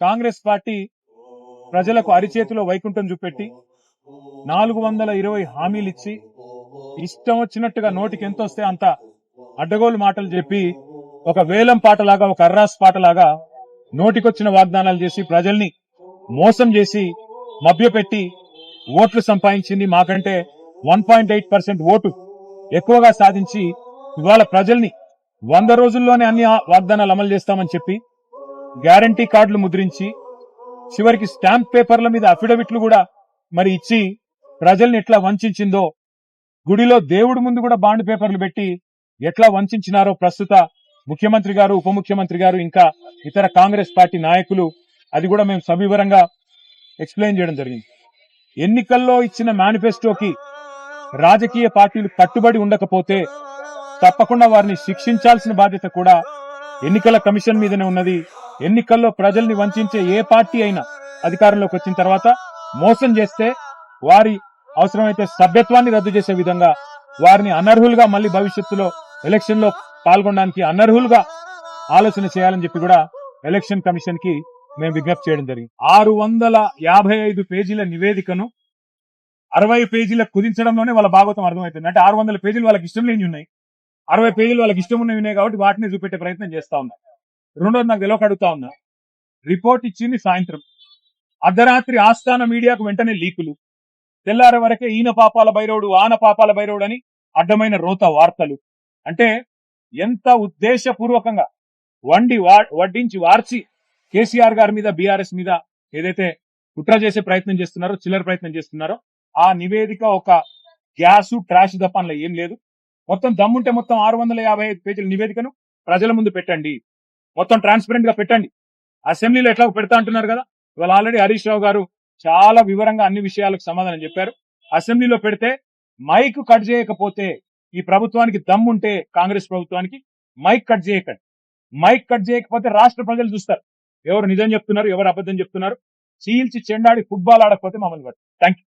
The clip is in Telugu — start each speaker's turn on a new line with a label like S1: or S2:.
S1: కాంగ్రెస్ పార్టీ ప్రజలకు అరిచేతిలో వైకుంఠం చూపెట్టి 420 హామీలు ఇచ్చి ఇష్టం వచ్చినట్టుగా నోటికి ఎంత వస్తే అంత అడ్డగోలు మాటలు చెప్పి ఒక వేలం పాటలాగా ఒక అర్రాస్ పాటలాగా నోటికొచ్చిన వాగ్దానాలు చేసి ప్రజల్ని మోసం చేసి మభ్యపెట్టి ఓట్లు సంపాదించింది. మాకంటే 1.8% ఓటు ఎక్కువగా సాధించి ఇవాళ ప్రజల్ని 100 రోజుల్లోనే అన్ని వాగ్దానాలు అమలు చేస్తామని చెప్పి గ్యారంటీ కార్డులు ముద్రించి చివరికి స్టాంప్ పేపర్ల మీద అఫిడవిట్లు కూడా మరి ఇచ్చి ప్రజల్ని ఎట్లా వంచిందో, గుడిలో దేవుడి ముందు కూడా బాండ్ పేపర్లు పెట్టి ఎట్లా వంచినారో ప్రస్తుత ముఖ్యమంత్రి గారు, ఉప ముఖ్యమంత్రి గారు, ఇంకా ఇతర కాంగ్రెస్ పార్టీ నాయకులు, అది కూడా మేము సవివరంగా ఎక్స్ప్లెయిన్ చేయడం జరిగింది. ఎన్నికల్లో ఇచ్చిన మేనిఫెస్టోకి రాజకీయ పార్టీలు కట్టుబడి ఉండకపోతే తప్పకుండా వారిని శిక్షించాల్సిన బాధ్యత కూడా ఎన్నికల కమిషన్ మీదనే ఉన్నది. ఎన్నికల్లో ప్రజల్ని వంచే ఏ పార్టీ అయినా అధికారంలోకి వచ్చిన తర్వాత మోసం చేస్తే వారి అవసరమైతే సభ్యత్వాన్ని రద్దు చేసే విధంగా వారిని అనర్హులుగా మళ్ళీ భవిష్యత్తులో ఎలక్షన్ లో పాల్గొనడానికి అనర్హులుగా ఆలోచన చేయాలని చెప్పి కూడా ఎలక్షన్ కమిషన్ కి మేము విజ్ఞప్తి చేయడం జరిగింది. 655 పేజీల నివేదికను 60 పేజీల కుదించడంలోనే వాళ్ళ భాగవతం అర్థమవుతుంది. అంటే 600 పేజీలు వాళ్ళకి ఇష్టం లేని ఉన్నాయి, 60 పేజీలు వాళ్ళకి ఇష్టం ఉన్నవి ఉన్నాయి కాబట్టి వాటిని చూపెట్టే ప్రయత్నం చేస్తా ఉన్నారు. రెండోది నాకు తెలియక అడుగుతా ఉన్నా, రిపోర్ట్ ఇచ్చింది సాయంత్రం, అర్ధరాత్రి ఆస్థాన మీడియాకు వెంటనే లీకులు, తెల్లారే వరకే ఈయన పాపాల బైరోడు ఆన పాపాల బైరోడు అని అడ్డమైన రోత వార్తలు. అంటే ఎంత ఉద్దేశపూర్వకంగా వడ్డించి వార్చి కేసీఆర్ గారి మీద, బీఆర్ఎస్ మీద ఏదైతే కుట్ర చేసే ప్రయత్నం చేస్తున్నారో, చిల్లర ప్రయత్నం చేస్తున్నారో, ఆ నివేదిక ఒక గ్యాసు ట్రాష్ తప్ప అందులో ఏం లేదు. మొత్తం దమ్ముంటే మొత్తం 655 పేజీల నివేదికను ప్రజల ముందు పెట్టండి, మొత్తం ట్రాన్స్పరెంట్ గా పెట్టండి. అసెంబ్లీలో ఎట్లా పెడతా అంటున్నారు కదా, ఇవాళ ఆల్రెడీ హరీష్ రావు గారు చాలా వివరంగా అన్ని విషయాలకు సమాధానం చెప్పారు. అసెంబ్లీలో పెడితే మైక్ కట్ చేయకపోతే, ఈ ప్రభుత్వానికి దమ్ముంటే కాంగ్రెస్ ప్రభుత్వానికి మైక్ కట్ చేయకండి. మైక్ కట్ చేయకపోతే రాష్ట్ర ప్రజలు చూస్తారు ఎవరు నిజం చెప్తున్నారు, ఎవరు అబద్ధం చెప్తున్నారు. చీల్చి చెండాడి ఫుట్బాల్ ఆడకపోతే మమ్మల్ని పట్టు. Thank you.